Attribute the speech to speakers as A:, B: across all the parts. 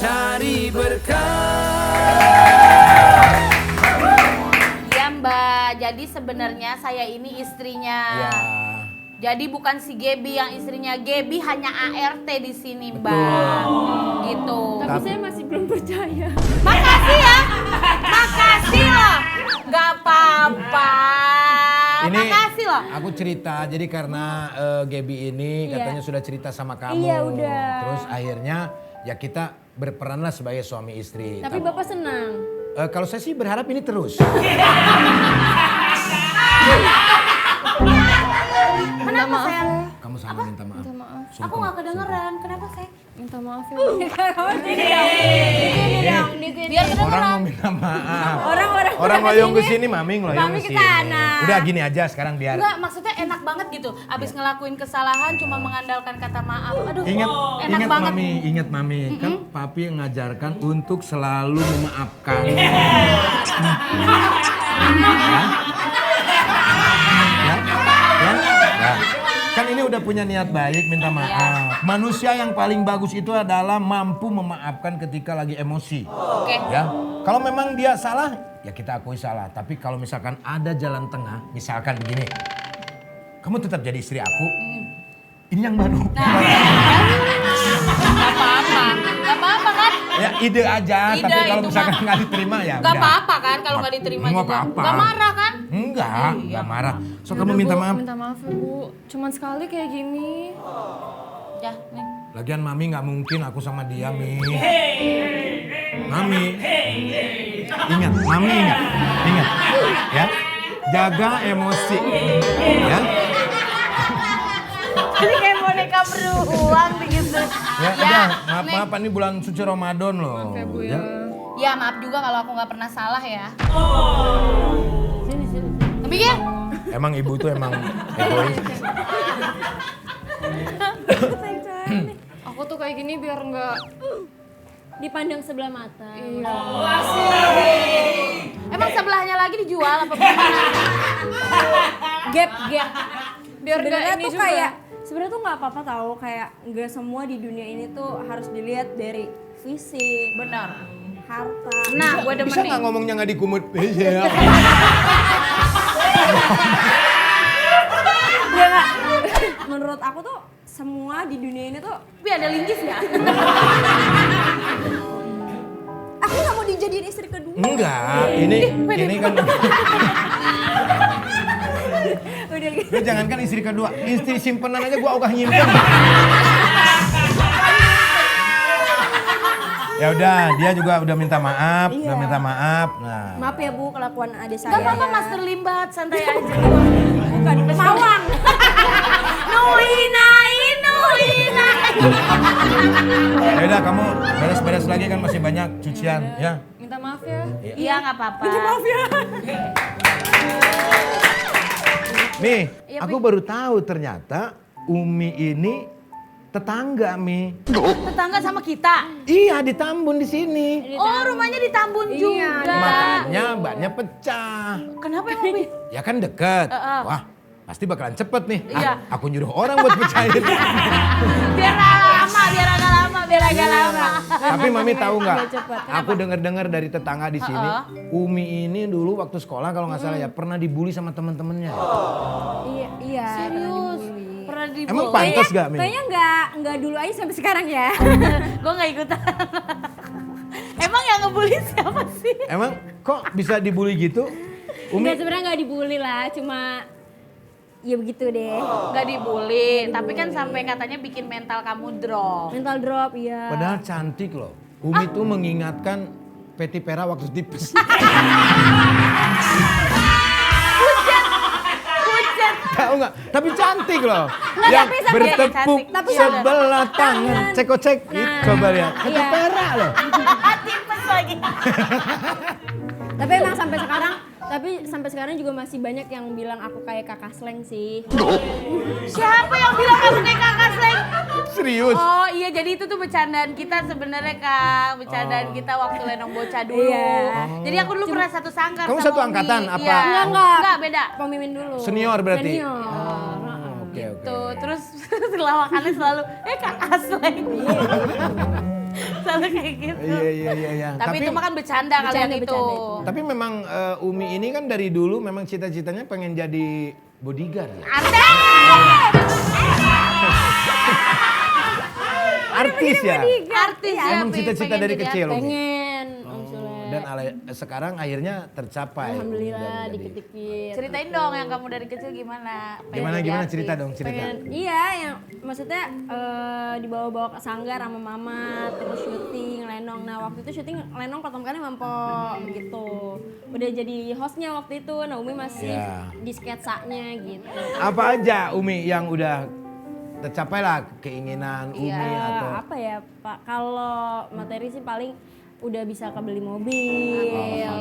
A: cari berkah.
B: Ya Mbak, jadi sebenarnya saya ini istrinya.
A: Ya.
B: Jadi bukan si Gebi yang istrinya. Gebi hanya ART di sini Mbak. Gitu.
C: Tapi saya masih belum percaya.
B: Makasih ya. Makasih loh. Gak apa-apa. Makasih loh.
A: Aku cerita, jadi karena Gebi ini katanya sudah cerita sama kamu.
C: Iya, udah.
A: Terus akhirnya ya kita berperanlah sebagai suami istri.
C: Tapi Bapak senang.
A: Kalau saya sih berharap ini terus.
B: Kenapa sayang?
A: Kamu sama minta maaf.
C: Minta maaf.
A: Sumpah.
B: Aku gak kedengeran. Kenapa sayang?
C: Minta maaf ya.
B: Biar
A: Orang
B: kedengeran.
A: mau minta maaf.
C: Orang-orang
A: Orang ngoyong ke sini, Mami ngoyong
C: Mami
A: ke
C: ke
A: sini.
C: sana.
A: Udah gini aja sekarang biar.
B: Enggak, maksudnya enak banget gitu. Abis ngelakuin kesalahan cuma mengandalkan kata maaf. Aduh,
A: Ingat,
B: enak banget.
A: ingat Mami, kan Papi yang ngajarkan untuk selalu memaafkan. Ya? Ya? Kan ini udah punya niat baik, minta maaf. Manusia yang paling bagus itu adalah mampu memaafkan ketika lagi emosi.
B: Oke.
A: Ya, kalau memang dia salah, ya kita akui salah. Tapi kalau misalkan ada jalan tengah, misalkan begini, kamu tetap jadi istri aku, ini yang baru.
B: Gak apa-apa kan?
A: Ya ide aja,
B: Ide
A: tapi kalau
B: itu
A: misalkan
B: mah.
A: nggak diterima ya
B: Gak
A: udah.
B: apa-apa kan kalau gak diterima
A: Nggak
B: juga.
A: apa-apa.
B: Gak marah kan?
A: Enggak marah. So
C: Ya
A: kamu
C: udah,
A: minta
C: Bu,
A: maaf.
C: Minta maaf ya Bu. Cuman sekali kayak gini.
B: Ya, nih.
A: Lagian Mami nggak mungkin aku sama dia, Mi. Mami. Ingat, Mami ingat. Ya. Jaga emosi. Ya.
B: Ini kayak boneka beruang begitu.
A: Ya, udah, maaf ini bulan suci Ramadan loh.
C: Maaf ya Bu ya.
B: Ya maaf juga kalau aku gak pernah salah ya.
C: Sini.
B: Tapi ya,
A: Emang ibu itu emang egois.
C: Aku tuh kayak gini biar nggak dipandang sebelah mata. Iya.
B: emang sebelahnya lagi dijual apa gimana?
C: Gap. Biar nggak
D: Sebenarnya
C: ini
D: tuh
C: juga.
D: kayak sebenarnya tuh nggak apa-apa tahu kayak nggak semua di dunia ini tuh harus dilihat dari fisik,
B: Benar.
D: harta.
B: Nah, gue
A: Bisa
B: demen
A: nggak
B: nih.
A: ngomongnya nggak dikumut? Iya.
D: Ya nggak? Menurut aku tuh semua di dunia ini tuh
B: Tapi ada linggis ya?
D: aku nggak mau dijadiin istri kedua.
A: Enggak, ini kan.
D: Udah gitu.
A: Lu jangankan istri kedua, istri simpenan aja gua ogah nyimpen. Ya udah, dia juga udah minta maaf,
D: Iya.
A: udah minta maaf. Nah,
D: Maaf ya Bu kelakuan adik saya.
B: Gak apa-apa
D: ya.
B: Master Limbat, santai aja.
D: Bukan Mawang.
B: Nuhinain.
A: ya udah kamu beres-beres lagi kan masih banyak cucian, ya.
C: Minta maaf ya.
B: Iya gak apa-apa.
A: Mi,
B: Iya,
A: aku baru tahu ternyata Umi ini tetangga, Mi.
B: Tetangga sama kita.
A: Iya, di Tambun di sini.
B: Oh rumahnya di Tambun juga.
A: Makanya bannya pecah.
B: Kenapa emang Bi?
A: Ya kan deket.
B: Heeh.
A: Wah, pasti bakalan cepet nih.
B: Iya.
A: Aku nyuruh orang buat pecahin.
B: Biar agak lama.
A: Tapi Mami tahu nggak?
D: Biar cepet.
A: Aku dengar-dengar dari tetangga di sini, Umi ini dulu waktu sekolah kalau nggak salah ya pernah dibully sama teman-temannya.
D: Iya.
B: Serius? Pernah dibully?
A: Emang pantas gak, Mi?
D: Kayaknya nggak dulu aja sampai sekarang ya.
B: Gue gak ikutan. Emang yang ngebully siapa sih?
A: Emang kok bisa dibully gitu? Umi,
C: Enggak, sebenarnya nggak dibully lah, cuma
D: Ya begitu deh.
B: Gak dibully, tapi kan sampai katanya bikin mental kamu drop.
D: Mental drop iya.
A: padahal cantik loh. Umi tuh mengingatkan Peti Pera waktu tipes.
B: Pucat.
A: Tahu nggak? Tapi cantik loh.
B: Nggak,
A: Yang
B: tapi sampai-
A: bertepuk
B: cantik.
D: Tapi
A: sebelah tangan. Cek-cek. Coba lihat. Peti
D: Iya.
A: Pera loh.
B: Tipes lagi.
D: Tapi emang sampai sekarang juga masih banyak yang bilang aku kayak kakak Sleng sih.
B: Siapa yang bilang kamu kayak kakak Sleng?
A: Serius.
B: Oh iya, jadi itu tuh bercandaan kita sebenarnya Kak. Bercandaan kita waktu Lenong Bocah dulu.
D: Iya.
B: Jadi aku dulu pernah satu sangkar
A: Kamu
B: sama
A: satu
B: Umi.
A: angkatan apa?
B: Iya.
D: Enggak.
B: Enggak, beda.
D: Pemimpin dulu.
A: Senior berarti?
D: Senior.
A: Oke, oke.
B: Tuh, terus lawakannya selalu kakak Sleng. Selalu kayak gitu.
A: Iya.
B: Tapi itu mah kan bercanda kalian itu.
D: bercanda.
A: Tapi memang Umi ini kan dari dulu memang cita-citanya pengen jadi bodyguard ya.
B: Anda!
A: Artis ya.
B: Artis ya.
A: Emang cita-cita
B: pengen
A: dari
B: jadi
A: kecil Umi.
D: Pengen Om Sule.
A: Dan sekarang akhirnya tercapai.
D: Alhamdulillah
A: Jadi-
D: dikit-dikit.
B: Ceritain dong yang kamu dari kecil gimana? Pengen
A: Gimana
B: jadi
A: gimana
B: artis.
A: cerita dong cerita.
D: Pengen, iya yang maksudnya dibawa-bawa ke sanggar sama mama terus syuting lenong. Nah waktu itu syuting lenong pertama kali mampo gitu. Udah jadi hostnya waktu itu. Nah Umi masih
A: Ya.
D: di sketsanya gitu.
A: Apa aja Umi yang udah tercapai lah keinginan Umi atau
D: Apa ya Pak? Kalau materi sih paling udah bisa kebeli mobil.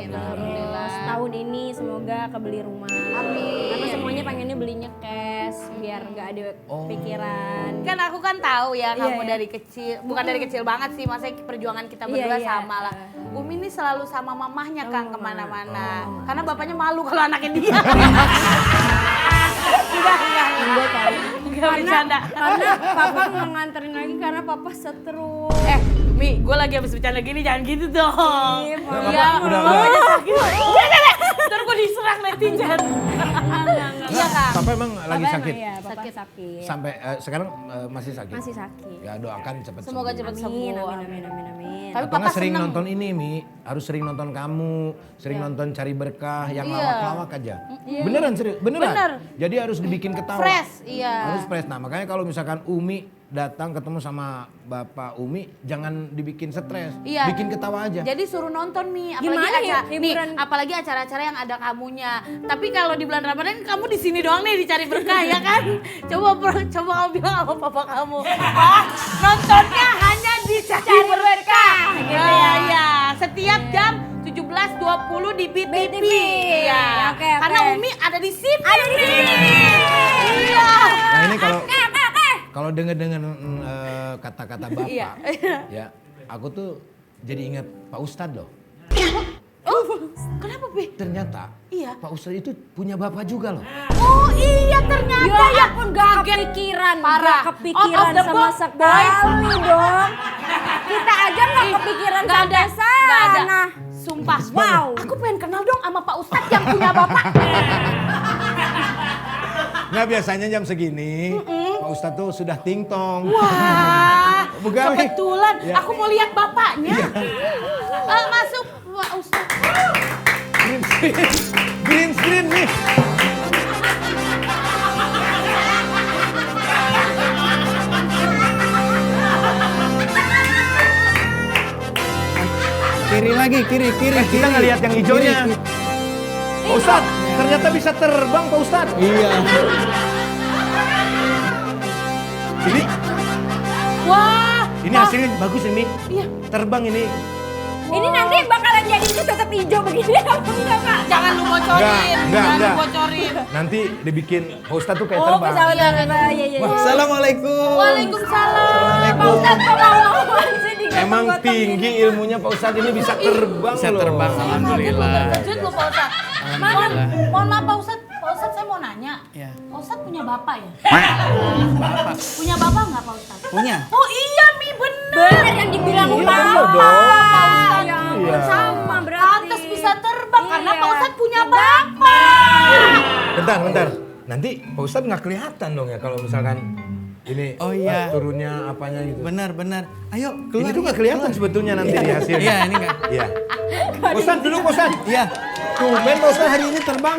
D: Terus tahun ini semoga kebeli rumah. Karena semuanya pengennya belinya cash biar nggak ada pikiran.
B: Kan aku kan tahu ya kamu
D: Iya.
B: dari kecil, bukan dari kecil banget sih, maksudnya perjuangan kita berdua
D: Iya.
B: sama lah. Umi ini selalu sama mamahnya Kang kemana-mana, karena bapaknya malu kalau anaknya dia. Enggak bercanda.
D: Karena papa nganterin lagi karena papa stroke.
B: Mi, gue lagi habis bercanda gini, jangan gitu dong.
D: Iya,
B: Iya,
A: udah.
B: mamanya sakit. Udah. Ntar gue diserang netizen. Iya Kang.
A: Papa emang lagi
D: Papa
A: sakit?
D: emang iya, papa sakit.
A: Sampai sekarang masih sakit?
D: Masih sakit.
A: Ya doakan cepat
B: Semoga
A: sembuh.
B: cepat
D: Amin,
B: sembuh.
D: amin.
B: Tapi
A: Atau nggak
B: papa
A: sering
B: seneng.
A: nonton ini Mi, harus sering nonton kamu, sering nonton Cari Berkah yang lawak-lawak aja. Beneran serius, beneran.
B: Bener.
A: Jadi harus dibikin ketawa.
B: Fresh, iya.
A: Harus fresh. Nah makanya kalau misalkan Umi datang ketemu sama Bapak Umi, jangan dibikin stres,
B: Iya.
A: bikin ketawa aja.
B: Jadi suruh nonton Mi,
D: Gimana ya, hiburan?
B: apalagi acara-acara yang ada kamunya. Tapi kalau di bulan Ramadan kamu di sini doang nih dicari berkah ya kan? Coba kamu bilang sama papa kamu. Nontonnya hanya dicari berkah. Gitu ya. Setiap jam 17.20 di BTV. Ya.
D: Oke.
B: Karena Umi ada di sini. Ada di sini. Iya.
A: Nah ini kalau dengar kata-kata Bapak,
B: Iya.
A: ya aku tuh jadi ingat Pak Ustadz loh.
B: Oh, kenapa Pi?
A: Ternyata
B: Iya.
A: Pak Ustadz itu punya bapak juga loh.
B: Oh iya ternyata
D: Ya ampun gak kepikiran,
B: Parah.
D: gak kepikiran
B: Out of the
D: sama
B: box,
D: sekali dong. Kita aja gak kepikiran
B: Nggak ada,
D: sampai
B: nggak ada.
D: sana.
B: Sumpah.
D: Wow.
B: Aku pengen kenal dong sama Pak Ustadz yang punya bapak.
A: Nah biasanya jam segini Pak Ustadz tuh sudah tingtong.
B: Wah,
A: Begawi.
B: kebetulan
A: Ya.
B: aku mau lihat bapaknya. Masuk Pak Ustadz.
A: Green screen nih.
E: Kiri lagi, kiri.
A: Kita ngelihat yang hijaunya.
E: Kiri.
A: Pak Ustadz, ternyata bisa terbang Pak Ustadz.
E: Iya.
A: Ini,
B: Wah,
A: ini hasilnya bagus ini.
B: Iya.
A: Terbang ini.
D: Ini nanti bakalan jadi tetap hijau begini apa enggak Pak?
B: jangan lu bocorin,
A: Enggak.
B: jangan lu bocorin.
A: Nanti dibikin Pak Ustadz tuh kayak
D: Oh
A: terbang.
D: pesawat iya.
E: Assalamualaikum.
B: Waalaikumsalam.
D: Pak Ustadz kok mau sih digotong-gotong
A: Emang
D: gini?
A: tinggi ilmunya Pak Ustadz ini bisa terbang
E: Bisa
A: loh.
E: terbang, alhamdulillah.
B: Terkejut lu Pak Ustadz. Mohon maaf Pak Ustadz. Pak Ustadz saya mau nanya.
E: Iya.
B: Pak Ustadz punya bapak ya? Punya bapak nggak Pak Ustadz?
E: Punya.
B: Oh iya Mi bener.
D: Bener yang dibilang
A: Iya,
D: Pak.
A: bener dong.
D: Ya ampun,
A: Iya.
D: sama berarti.
B: Pantes bisa terbang karena
D: Iya.
B: Pak Ustadz punya bapak.
A: Bentar. Nanti Pak Ustadz nggak kelihatan dong ya kalau misalkan ini
E: Oh, iya.
A: turunnya apanya gitu.
E: Benar. Ayo keluar.
A: Ini tuh nggak kelihatan sebetulnya nanti di hasilnya.
E: Iya, ini enggak.
A: Iya. Pak Ustadz dulu Pak Ustadz.
E: Iya.
A: Tumben Pak Ustadz hari ini terbang.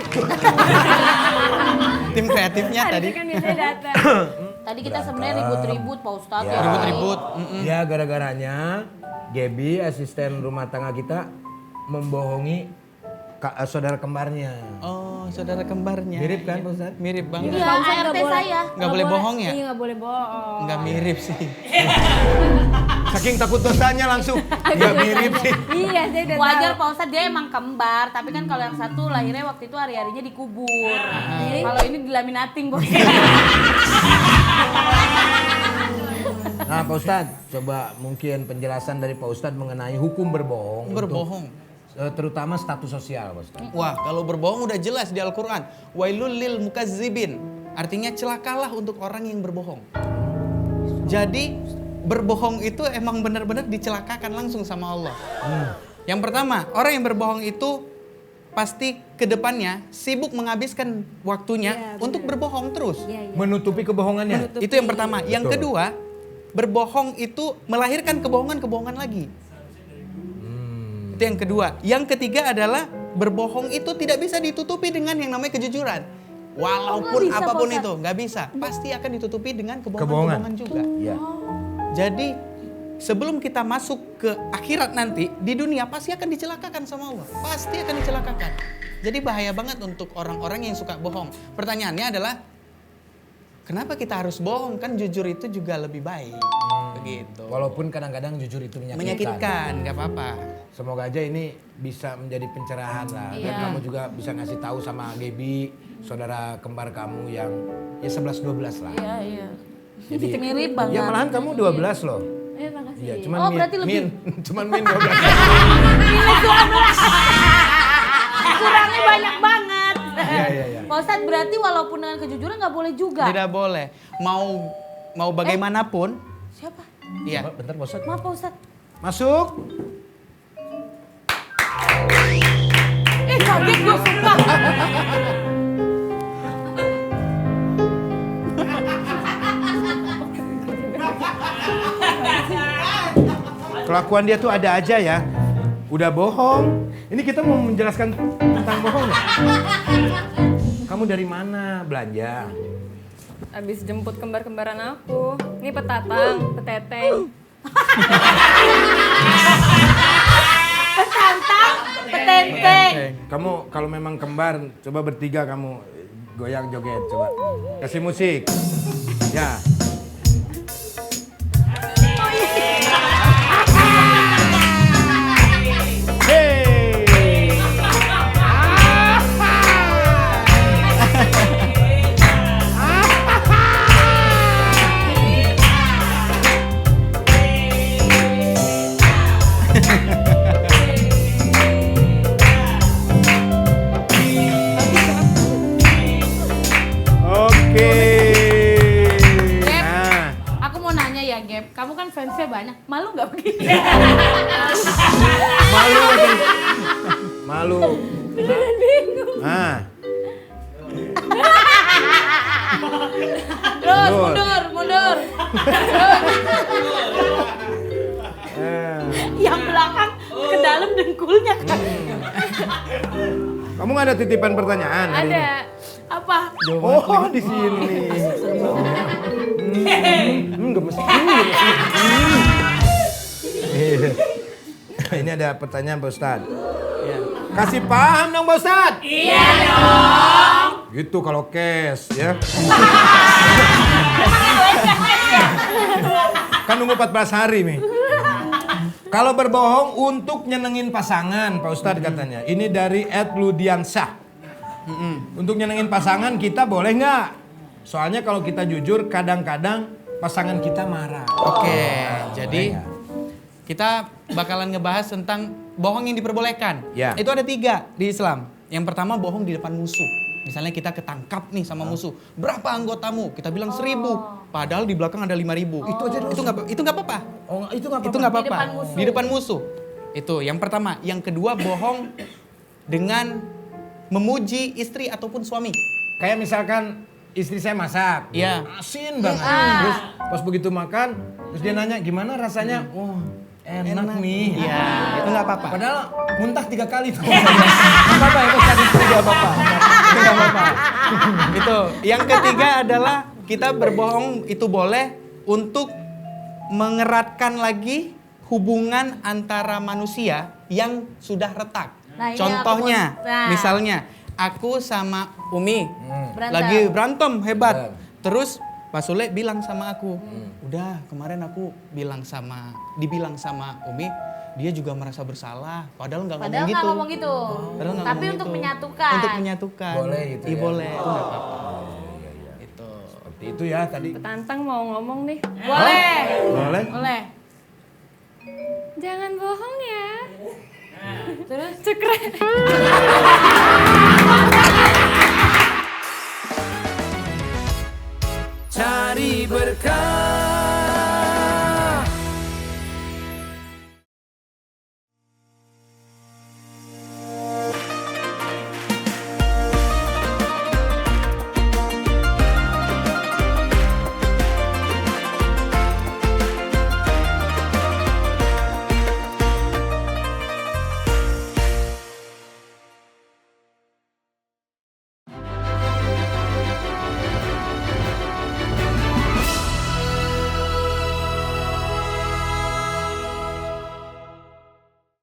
E: Tim kreatifnya tadi.
D: Kan biasanya datang.
B: Tadi kita sebenarnya ribut-ribut Pak Ustadz ya.
E: Ribut-ribut.
A: Ya gara-garanya Gaby asisten rumah tangga kita membohongi saudara kembarnya.
E: Oh, saudara kembarnya.
A: Mirip kan Pak Ustadz?
E: Mirip banget.
B: Iya,
D: Pak Ustadz
B: ART saya.
E: Nggak boleh bohong ya?
D: Iya nggak boleh bohong.
E: Nggak mirip sih.
A: Saking takut dosanya langsung nggak mirip sih.
D: Iya saya udah
B: Wajar
D: tahu.
B: Pak Ustadz dia emang kembar, tapi kan kalau yang satu lahirnya waktu itu hari-harinya dikubur. Kalau ini dilaminating Bos.
A: Nah Pak Ustadz, coba mungkin penjelasan dari Pak Ustadz mengenai hukum berbohong.
E: Berbohong.
A: Terutama status sosial Pak Ustadz.
E: Wah, kalau berbohong udah jelas di Al-Quran. Wailul lil mukazzibin. Artinya celakalah untuk orang yang berbohong. Jadi berbohong itu emang benar-benar dicelakakan langsung sama Allah. Yang pertama, orang yang berbohong itu pasti ke depannya sibuk menghabiskan waktunya untuk berbohong terus.
A: Menutupi kebohongannya.
E: Itu yang pertama. Yang
A: Betul.
E: kedua, berbohong itu melahirkan kebohongan-kebohongan lagi. Itu yang kedua. Yang ketiga adalah berbohong itu tidak bisa ditutupi dengan yang namanya kejujuran. Walaupun
B: bisa,
E: apapun
B: Pak Ustadz.
E: itu, nggak bisa. Pasti akan ditutupi dengan kebohongan-kebohongan juga.
A: Iya.
E: Jadi sebelum kita masuk ke akhirat nanti, di dunia pasti akan dicelakakan sama Allah. Pasti akan dicelakakan. Jadi bahaya banget untuk orang-orang yang suka bohong. Pertanyaannya adalah, kenapa kita harus bohong? Kan jujur itu juga lebih baik. Begitu.
A: Walaupun kadang-kadang jujur itu
E: Menyakitkan, nggak apa-apa.
A: Semoga aja ini bisa menjadi pencerahan lah. Dan kamu juga bisa ngasih tahu sama Gaby, saudara kembar kamu yang ya 11-12 lah.
B: Iya.
A: Jadi
B: Mirip banget.
A: ya malahan kamu 12 loh.
B: Makasih.
A: Iya, cuman
B: Oh, berarti lebih.
A: cuman min 12.
B: Kurangnya banyak banget.
A: Iya.
B: Pak Ustadz, berarti walaupun dengan kejujuran nggak boleh juga.
E: Tidak boleh. Mau bagaimanapun.
B: Siapa?
E: Iya.
A: Bentar, Bosat.
B: Maaf Pak Ustadz.
A: Masuk.
B: Kaget gue sumpah.
A: Kelakuan dia tuh ada aja ya. Udah bohong. Ini kita mau menjelaskan tentang bohong ya? Kamu dari mana belanja?
C: Abis jemput kembar-kembaran aku. Ini petatang, peteteng.
B: Petantang, petenteng.
A: Kamu kalau memang kembar, coba bertiga kamu goyang joget coba. Kasih musik. Ya. Hey. Oke.
B: Gap,
A: Nah,
B: aku mau nanya ya Gap, kamu kan fansnya banyak, malu nggak begini?
A: malu. Malu. Nah,
B: Terus
A: Mundur.
B: mundur. Yang belakang ke dalam dengkulnya kan.
A: kamu nggak ada titipan pertanyaan hari ini?
C: Ada.
B: Apa?
A: Oh, di sini. Gemes. Ini ada pertanyaan Pak Ustadz. Kasih paham dong Pak Ustadz. Iya dong. Gitu kalau cash ya. Kan nunggu 14 hari nih. Kalau berbohong untuk nyenengin pasangan Pak Ustadz katanya. Ini dari @ludiansyah. Untuk nyenengin pasangan kita boleh nggak? Soalnya kalau kita jujur kadang-kadang pasangan kita marah.
E: Oke,
A: Boleh
E: jadi
A: nggak?
E: kita bakalan ngebahas tentang bohong yang diperbolehkan.
A: Ya.
E: Itu ada 3 di Islam. Yang pertama bohong di depan musuh. Misalnya kita ketangkap nih sama musuh. Berapa anggotamu? Kita bilang 1000. Padahal di belakang ada 5000. Itu nggak apa-apa.
A: Oh, itu nggak
E: Itu nggak
B: Di
E: apa-apa.
B: depan musuh.
E: Di depan musuh. Itu yang pertama. Yang kedua bohong dengan memuji istri ataupun suami.
A: Kayak misalkan istri saya masak,
E: Iya.
A: asin banget. Terus pas begitu makan, terus dia nanya gimana rasanya? Oh, enak nih.
E: Iya, itu nggak apa-apa.
A: Padahal muntah 3 kali tuh. Nggak apa-apa, itu tadi nggak apa-apa. Itu nggak apa-apa.
E: Itu. Yang ketiga adalah kita berbohong itu boleh untuk mengeratkan lagi hubungan antara manusia yang sudah retak.
B: Nah, ini
E: Contohnya,
B: aku mau- nah.
E: misalnya aku sama Umi
B: Berantem.
E: lagi berantem hebat.
A: Berantem.
E: Terus Pak Sule bilang sama aku, udah kemarin aku dibilang sama Umi, dia juga merasa bersalah. Padahal nggak
B: Padahal
E: ngomong
B: nggak
E: gitu.
B: ngomong gitu.
E: Padahal nggak
B: Tapi
E: ngomong
B: untuk
E: gitu.
B: menyatukan.
E: Untuk menyatukan.
A: Boleh gitu
E: Iya
A: ya?
E: boleh, itu nggak apa-apa. Itu.
A: Seperti itu ya tadi.
C: Petantang mau ngomong nih.
B: Boleh.
A: Boleh?
B: Boleh.
C: Jangan bohong ya.
B: Terus?
C: Cekre.
A: Cari berkah